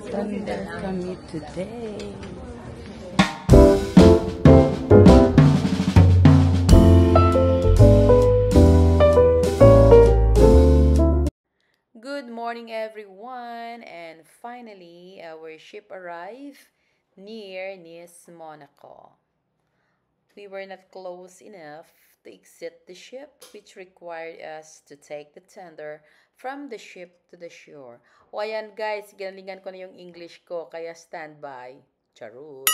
Thunder kami today. Good morning everyone, and finally our ship arrived near Nice, Monaco. We were not close enough to exit the ship, which required us to take the tender from the ship to the shore. O ayan guys, ginalingan ko na yung English ko, kaya standby. Charot!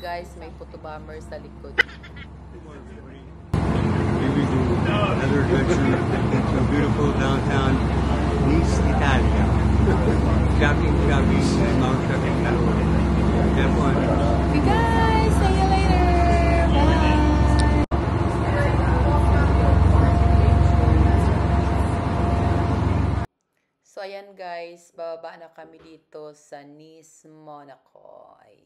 Guys, may photo bomber sa likod. Here we do another adventure into beautiful downtown Nice, Italia. Shopping, and Mount Shopping. Have fun. Okay guys, see you later. Bye. So ayan guys, bababa na kami dito sa Nice, Monaco. Ayan.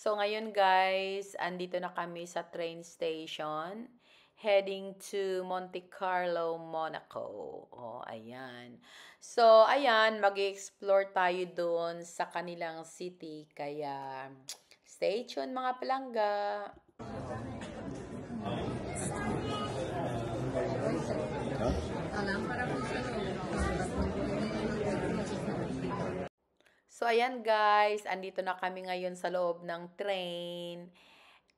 So ngayon guys, andito na kami sa train station heading to Monte Carlo, Monaco. Oh, ayan. So ayan, mag-explore tayo doon sa kanilang city, kaya stay tuned mga palangga. So, ayan guys, andito na kami ngayon sa loob ng train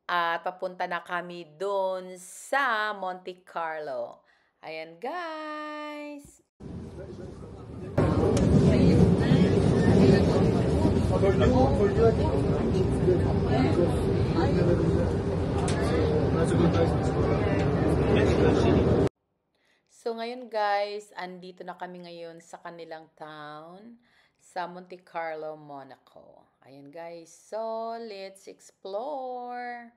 at papunta na kami doon sa Monte Carlo. Ayan guys. So, ngayon guys, andito na kami ngayon sa kanilang town, sa Monte Carlo, Monaco. Ayan guys, so let's explore.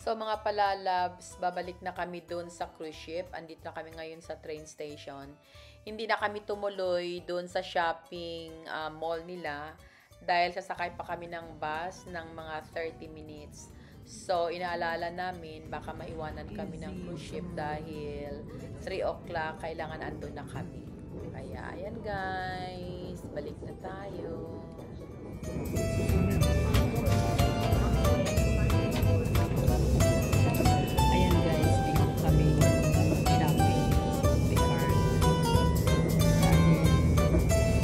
So mga palalabs, babalik na kami doon sa cruise ship. Andito na kami ngayon sa train station. Hindi na kami tumuloy doon sa shopping mall nila dahil sasakay pa kami ng bus ng mga 30 minutes. So inaalala namin baka maiwanan kami ng cruise ship dahil 3 o'clock kailangan andun na kami. Kaya ayan guys, balik na tayo. Ayan guys, dito kami shopping. We are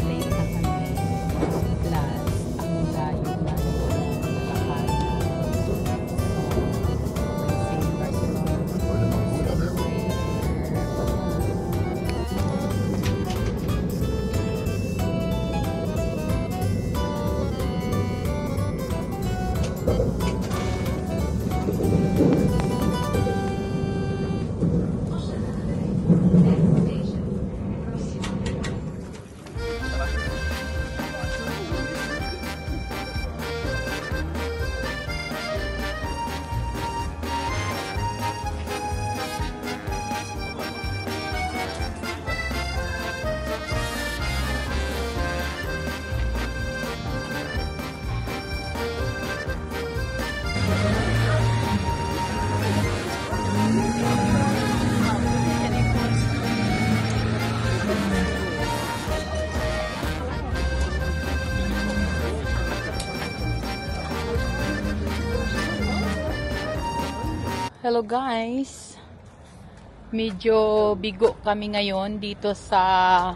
late na kami. Plus, ang layo na kakain. Hello guys, medyo bigo kami ngayon dito sa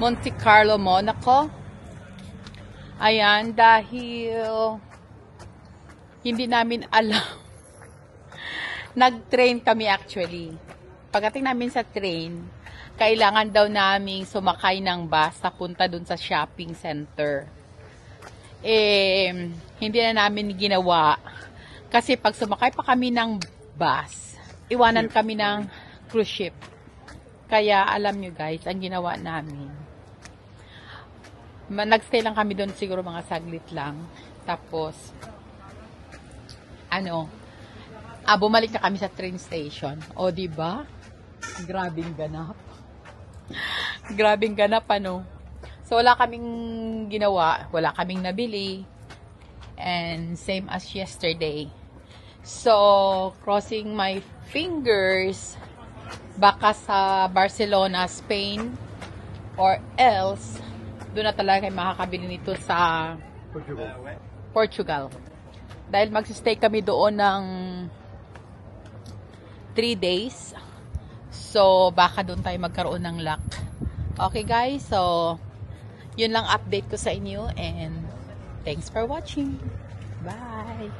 Monte Carlo, Monaco. Ayan, dahil hindi namin alam. Nag-train kami actually. Pagdating namin sa train, kailangan daw naming sumakay ng bus papunta dun sa shopping center. Hindi na namin ginawa. Kasi pag sumakay pa kami ng bus, iwanan kami ng cruise ship. Kaya alam nyo guys, ang ginawa namin, nagstay lang kami doon siguro mga saglit lang. Tapos, bumalik na kami sa train station. O, diba? Grabing ganap. Grabing ganap, So, wala kaming ginawa. Wala kaming nabili. And same as yesterday. So, crossing my fingers, baka sa Barcelona, Spain, or else, doon na talaga kayo makakabili nito sa Portugal. Dahil magsistay kami doon ng 3 days. So, baka doon tayo magkaroon ng luck. Okay guys, so, yun lang update ko sa inyo and thanks for watching. Bye!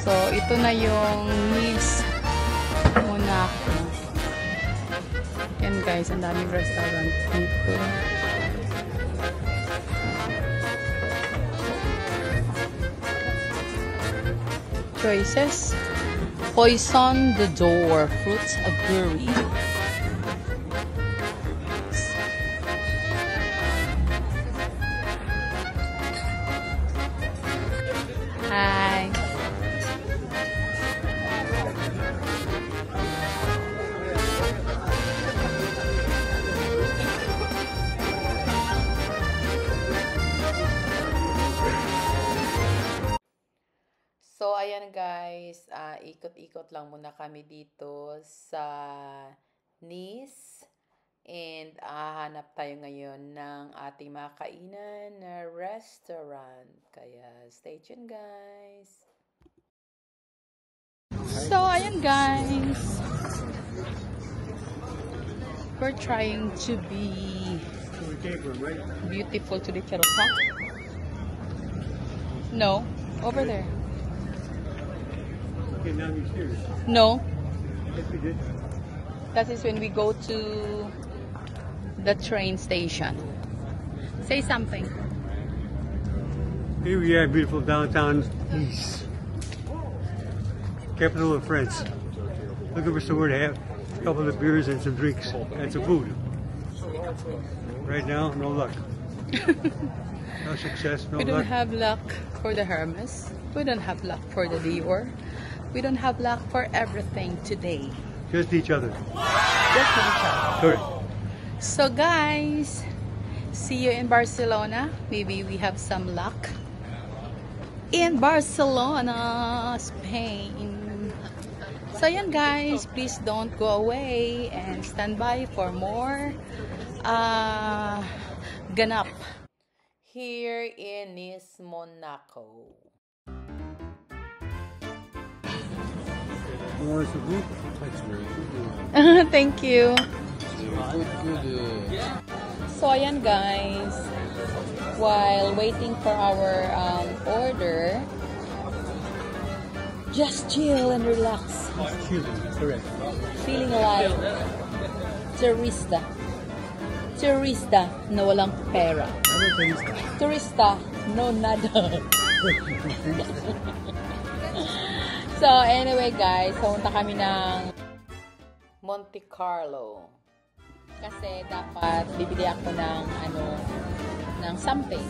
So, ito na yung Nice Monaco. Yan guys, ang daming restaurant dito. Choices. Poisson the Door, Fruits of Brewery. Hi. So, ayan guys, ikot-ikot lang muna kami dito sa Nice. And hanap tayo ngayon ng ating mga kainan na restaurant. Kaya, stay tuned guys. So, ayan guys. We're trying to be beautiful today. Huh? No, over there. Okay, now you're serious. No. Yes, we did. That is when we go to the train station. Say something. Here we are, beautiful downtown Nice, capital of France. Looking for somewhere to have a couple of beers and some drinks and some food. Right now, no luck. No success, no We luck. don't have luck for the Hermes. We don't have luck for the Dior. We don't have luck for everything today. Just each other. Just for each other. Correct. So guys, see you in Barcelona. Maybe we have some luck. In Barcelona, Spain. So yan guys, please don't go away and stand by for more ganap. Here in Nice, Monaco. You want some food? Thank you. So ayan guys, while waiting for our order, just chill and relax. Correct. Feeling like turista na walang pera. Turista, no nada. So anyway guys, pumunta kami ng Monte Carlo. kasi dapat bibili ako ng ng something.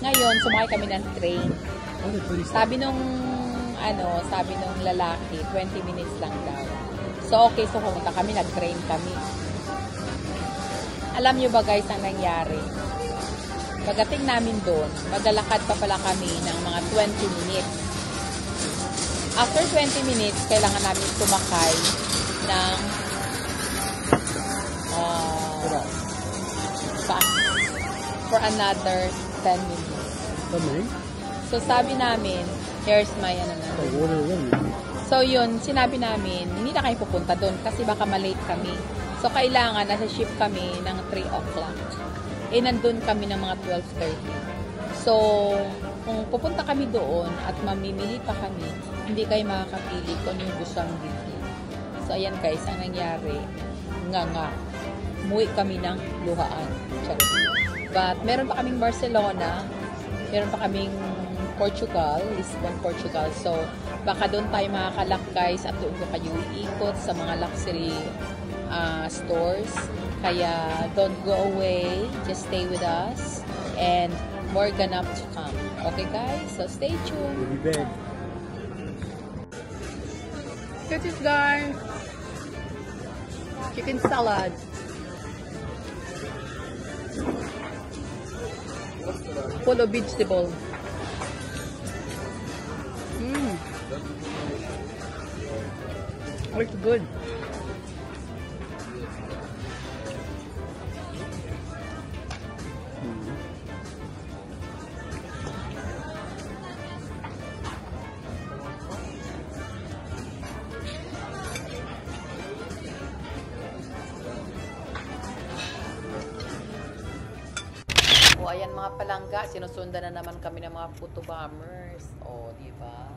Ngayon, sumakay kami ng train. Sabi nung lalaki, 20 minutes lang daw. So okay, so pumunta kami, nag-train kami. Alam nyo ba guys ang nangyari? Pagdating namin doon, maglalakad pa pala kami ng mga 20 minutes. After 20 minutes, kailangan namin sumakay ng bus for another 10 minutes. So sabi namin, here's my So yun, sinabi namin, hindi na kayo pupunta doon kasi baka malate kami. So kailangan, nasa ship kami ng 3 o'clock. Nandun kami ng mga 12:30. So, kung pupunta kami doon at mamimili pa kami, hindi kayo makakapili kung yung gusto ang bilhin. So, ayan guys, ang nangyari, umuwi kami ng luhaan. Charot. But, meron pa kaming Barcelona, meron pa kaming Portugal, Lisbon, Portugal. So, baka doon tayo makakalak guys at doon ko kayo iikot sa mga luxury stores. Kaya, don't go away. Just stay with us. And more ganap to come. Okay, guys? So, stay tuned. We'll be back. Get it, guys. Chicken salad. Full of vegetable. It's good. O, ayan mga palangga, sinusundan na naman kami ng mga photo bombers. O, di ba?